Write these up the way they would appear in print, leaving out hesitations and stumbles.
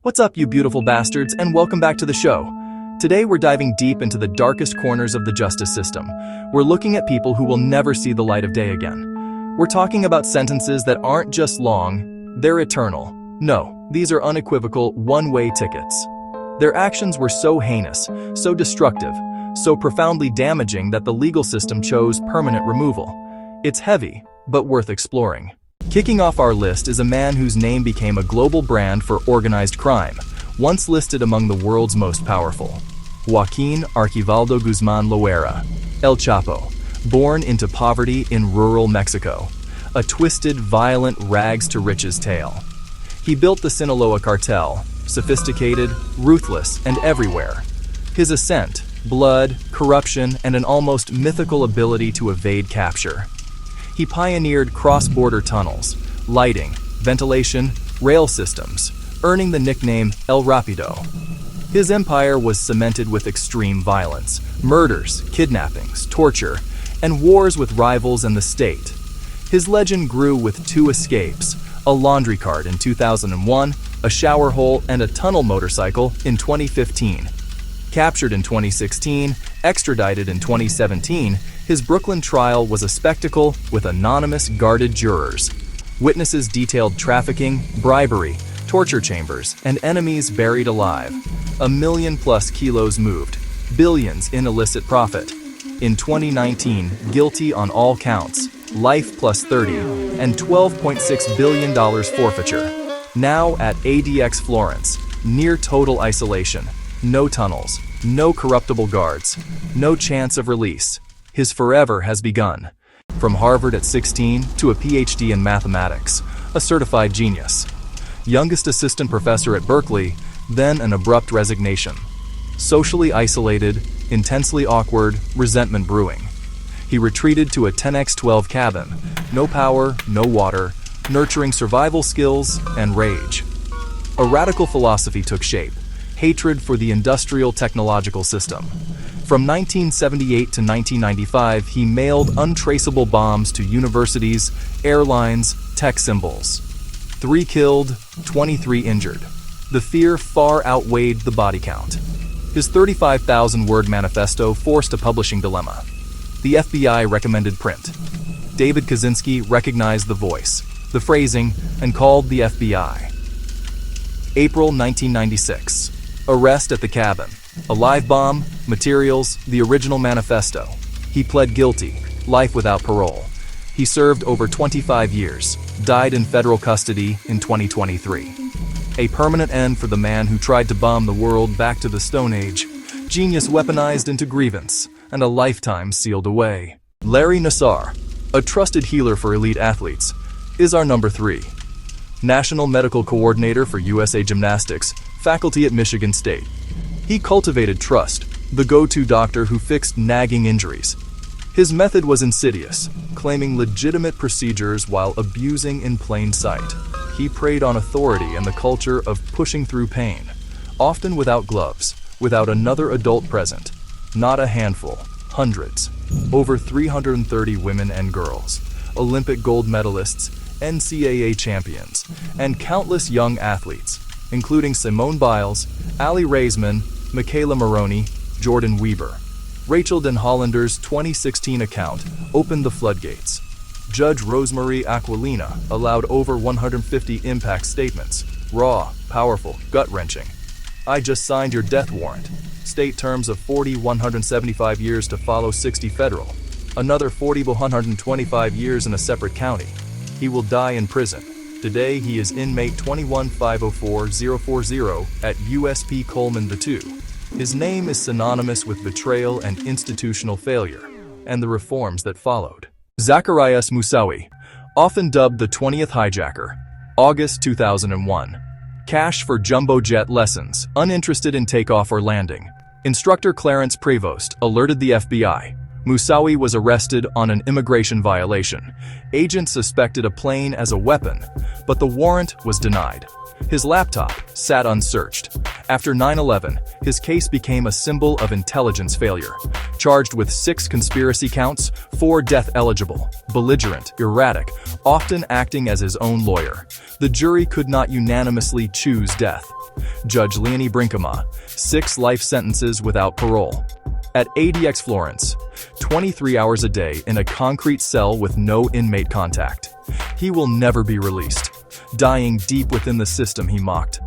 What's up, you beautiful bastards, and welcome back to the show. Today we're diving deep into the darkest corners of the justice system. We're looking at people who will never see the light of day again. We're talking about sentences that aren't just long, they're eternal. No, these are unequivocal, one-way tickets. Their actions were so heinous, so destructive, so profoundly damaging that the legal system chose permanent removal. It's heavy, but worth exploring. Kicking off our list is a man whose name became a global brand for organized crime, once listed among the world's most powerful. Joaquin Archivaldo Guzman Loera, El Chapo, born into poverty in rural Mexico, a twisted, violent rags-to-riches tale. He built the Sinaloa cartel, sophisticated, ruthless, and everywhere. His ascent, blood, corruption, and an almost mythical ability to evade capture. He pioneered cross-border tunnels, lighting, ventilation, rail systems, earning the nickname El Rapido. His empire was cemented with extreme violence, murders, kidnappings, torture, and wars with rivals and the state. His legend grew with two escapes, a laundry cart in 2001, a shower hole, and a tunnel motorcycle in 2015. Captured in 2016, extradited in 2017, his Brooklyn trial was a spectacle with anonymous guarded jurors. Witnesses detailed trafficking, bribery, torture chambers, and enemies buried alive. 1 million+ kilos moved, billions in illicit profit. In 2019, guilty on all counts, life plus 30, and $12.6 billion forfeiture. Now at ADX Florence, near total isolation. No tunnels, no corruptible guards, no chance of release. His forever has begun. From Harvard at 16 to a PhD in mathematics, a certified genius. Youngest assistant professor at Berkeley, then an abrupt resignation. Socially isolated, intensely awkward, resentment brewing. He retreated to a 10x12 cabin, no power, no water, nurturing survival skills and rage. A radical philosophy took shape. Hatred for the industrial technological system. From 1978 to 1995, he mailed untraceable bombs to universities, airlines, tech symbols. 3 killed, 23 injured. The fear far outweighed the body count. His 35,000-word manifesto forced a publishing dilemma. The FBI recommended print. David Kaczynski recognized the voice, the phrasing, and called the FBI. April 1996. Arrest at the cabin. A live bomb, materials, the original manifesto. He pled guilty, life without parole. He served over 25 years, died in federal custody in 2023. A permanent end for the man who tried to bomb the world back to the Stone Age. Genius weaponized into grievance, and a lifetime sealed away. Larry Nassar, a trusted healer for elite athletes, is our number 3. National Medical Coordinator for USA Gymnastics, faculty at Michigan State. He cultivated trust, the go-to doctor who fixed nagging injuries. His method was insidious, claiming legitimate procedures while abusing in plain sight. He preyed on authority and the culture of pushing through pain, often without gloves, without another adult present. Not a handful, hundreds. Over 330 women and girls, Olympic gold medalists, NCAA champions, and countless young athletes, including Simone Biles, Ali Raisman, Michaela Maroney, Jordan Weber. Rachel Den Hollander's 2016 account opened the floodgates. Judge Rosemary Aquilina allowed over 150 impact statements. Raw, powerful, gut-wrenching. I just signed your death warrant. State terms of 175 years to follow 60 federal. Another 125 years in a separate county. He will die in prison. Today, he is inmate 21504-040 at USP Coleman II. His name is synonymous with betrayal and institutional failure, and the reforms that followed. Zacarias Moussaoui, often dubbed the 20th hijacker, August 2001. Cash for jumbo jet lessons, uninterested in takeoff or landing. Instructor Clarence Prevost alerted the FBI. Moussaoui was arrested on an immigration violation. Agents suspected a plane as a weapon, but the warrant was denied. His laptop sat unsearched. After 9/11, his case became a symbol of intelligence failure. Charged with 6 conspiracy counts, 4 death-eligible, belligerent, erratic, often acting as his own lawyer. The jury could not unanimously choose death. Judge Leonie Brinkema, 6 life sentences without parole. At ADX Florence, 23 hours a day in a concrete cell with no inmate contact. He will never be released, dying deep within the system he mocked.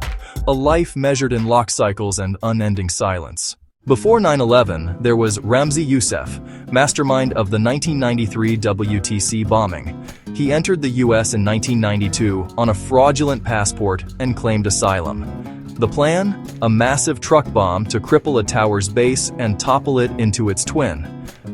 A life measured in lock cycles and unending silence. Before 9/11, there was Ramzi Youssef, mastermind of the 1993 WTC bombing. He entered the US in 1992 on a fraudulent passport and claimed asylum. The plan? A massive truck bomb to cripple a tower's base and topple it into its twin.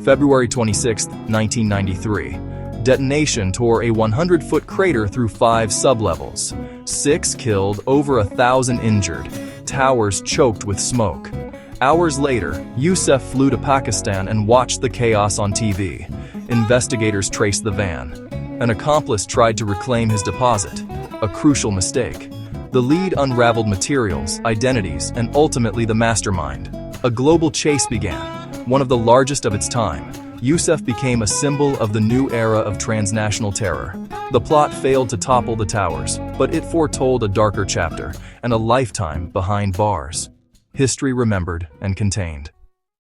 February 26, 1993. Detonation tore a 100-foot crater through 5 sublevels. 6 killed, over 1,000 injured. Towers choked with smoke. Hours later, Youssef flew to Pakistan and watched the chaos on TV. Investigators traced the van. An accomplice tried to reclaim his deposit. A crucial mistake. The lead unraveled materials, identities, and ultimately the mastermind. A global chase began, one of the largest of its time. Youssef became a symbol of the new era of transnational terror. The plot failed to topple the towers, but it foretold a darker chapter and a lifetime behind bars. History remembered and contained.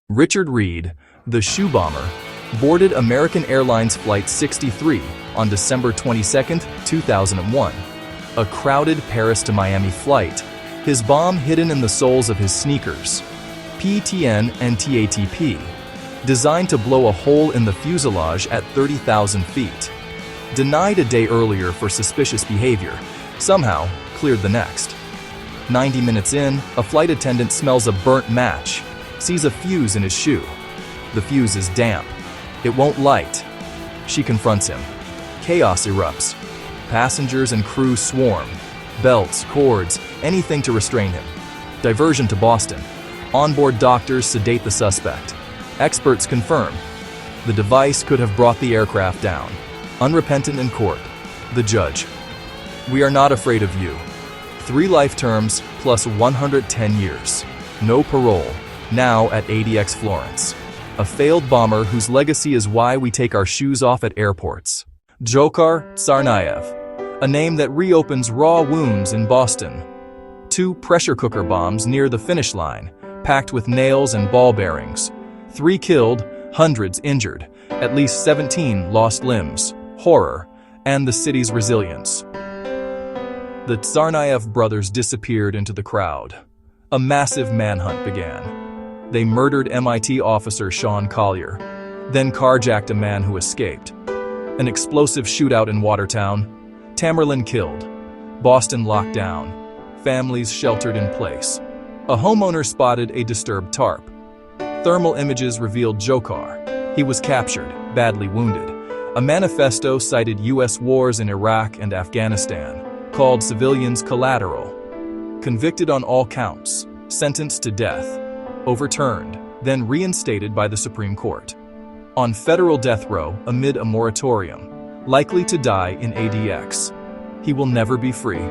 Richard Reed, the shoe bomber, boarded American Airlines Flight 63 on December 22, 2001. A crowded Paris to Miami flight, his bomb hidden in the soles of his sneakers. PTN and TATP, designed to blow a hole in the fuselage at 30,000 feet. Denied a day earlier for suspicious behavior, somehow cleared the next. 90 minutes in, a flight attendant smells a burnt match, sees a fuse in his shoe. The fuse is damp. It won't light. She confronts him. Chaos erupts. Passengers and crew swarm. Belts, cords, anything to restrain him. Diversion to Boston. Onboard doctors sedate the suspect. Experts confirm. The device could have brought the aircraft down. Unrepentant in court. The judge. We are not afraid of you. 3 life terms plus 110 years. No parole. Now at ADX Florence. A failed bomber whose legacy is why we take our shoes off at airports. Dzhokhar Tsarnaev. A name that reopens raw wounds in Boston. 2 pressure cooker bombs near the finish line, packed with nails and ball bearings. 3 killed, hundreds injured, at least 17 lost limbs, horror, and the city's resilience. The Tsarnaev brothers disappeared into the crowd. A massive manhunt began. They murdered MIT officer Sean Collier, then carjacked a man who escaped. An explosive shootout in Watertown. Tamerlan killed. Boston locked down. Families sheltered in place. A homeowner spotted a disturbed tarp. Thermal images revealed Dzhokhar. He was captured, badly wounded. A manifesto cited U.S. wars in Iraq and Afghanistan, called civilians collateral. Convicted on all counts, sentenced to death, overturned, then reinstated by the Supreme Court. On federal death row amid a moratorium, likely to die in ADX. He will never be free.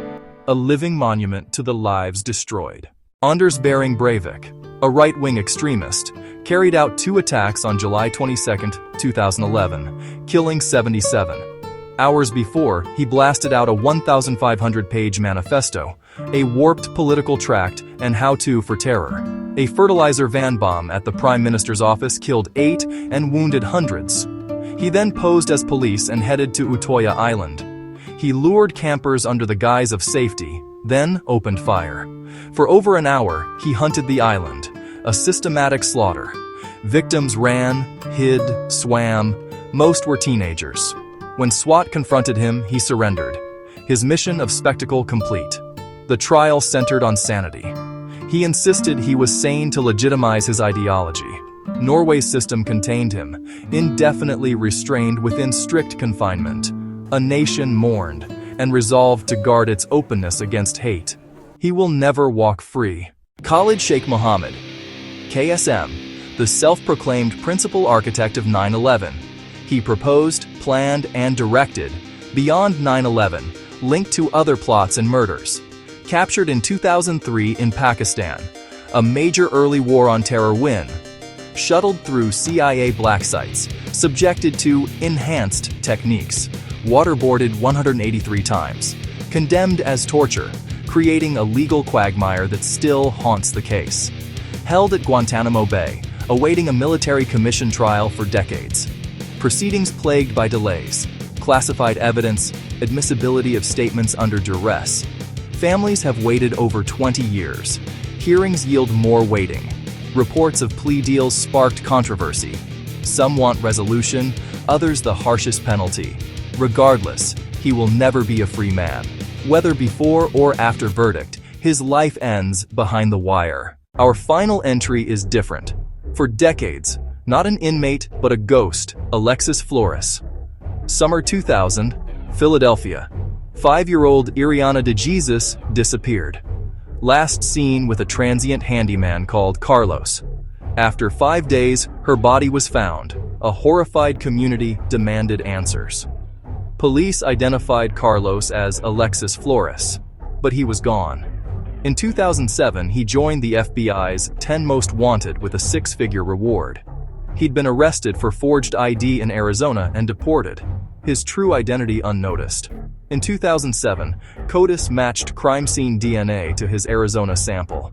A living monument to the lives destroyed. Anders Behring Breivik, a right-wing extremist, carried out 2 attacks on July 22, 2011, killing 77. Hours before, he blasted out a 1,500-page manifesto, a warped political tract and how-to for terror. A fertilizer van bomb at the Prime Minister's office killed 8 and wounded hundreds. He then posed as police and headed to Utoya Island. He lured campers under the guise of safety, then opened fire. For over an hour, he hunted the island, a systematic slaughter. Victims ran, hid, swam. Most were teenagers. When SWAT confronted him, he surrendered. His mission of spectacle complete. The trial centered on sanity. He insisted he was sane to legitimize his ideology. Norway's system contained him, indefinitely restrained within strict confinement. A nation mourned and resolved to guard its openness against hate. He will never walk free. Khalid Sheikh Mohammed, KSM, the self-proclaimed principal architect of 9/11. He proposed, planned, and directed, beyond 9/11, linked to other plots and murders. Captured in 2003 in Pakistan, a major early war on terror win. shuttled through CIA black sites, subjected to enhanced techniques, waterboarded 183 times, condemned as torture, creating a legal quagmire that still haunts the case. Held at Guantanamo Bay, awaiting a military commission trial for decades. Proceedings plagued by delays, classified evidence, admissibility of statements under duress. Families have waited over 20 years. Hearings yield more waiting. Reports of plea deals sparked controversy. Some want resolution, others the harshest penalty. Regardless, he will never be a free man. Whether before or after verdict, his life ends behind the wire. Our final entry is different. For decades, not an inmate but a ghost, Alexis Flores. Summer 2000, Philadelphia. 5-year-old Iriana DeJesus disappeared. Last seen with a transient handyman called Carlos. After 5 days, her body was found. A horrified community demanded answers. Police identified Carlos as Alexis Flores, but he was gone. In 2007, he joined the FBI's 10 Most Wanted with a 6-figure reward. He'd been arrested for forged ID in Arizona and deported, his true identity unnoticed. In 2007, CODIS matched crime scene DNA to his Arizona sample.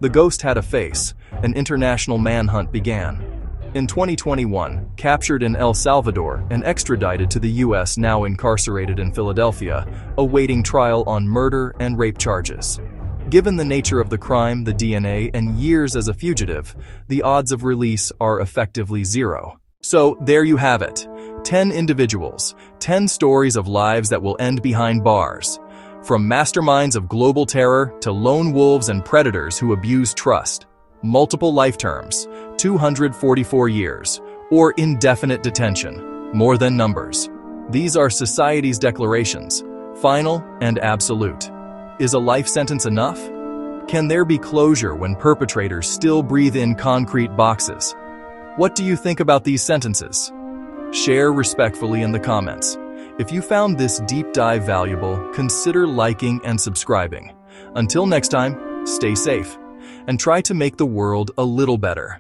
The ghost had a face. An international manhunt began. In 2021, captured in El Salvador and extradited to the U.S., now incarcerated in Philadelphia, awaiting trial on murder and rape charges. Given the nature of the crime, the DNA, and years as a fugitive, the odds of release are effectively zero. So there you have it. 10 individuals, 10 stories of lives that will end behind bars. From masterminds of global terror to lone wolves and predators who abuse trust. Multiple life terms, 244 years, or indefinite detention. More than numbers. These are society's declarations, final and absolute. Is a life sentence enough? Can there be closure when perpetrators still breathe in concrete boxes? What do you think about these sentences? Share respectfully in the comments. If you found this deep dive valuable, consider liking and subscribing. Until next time, stay safe and try to make the world a little better.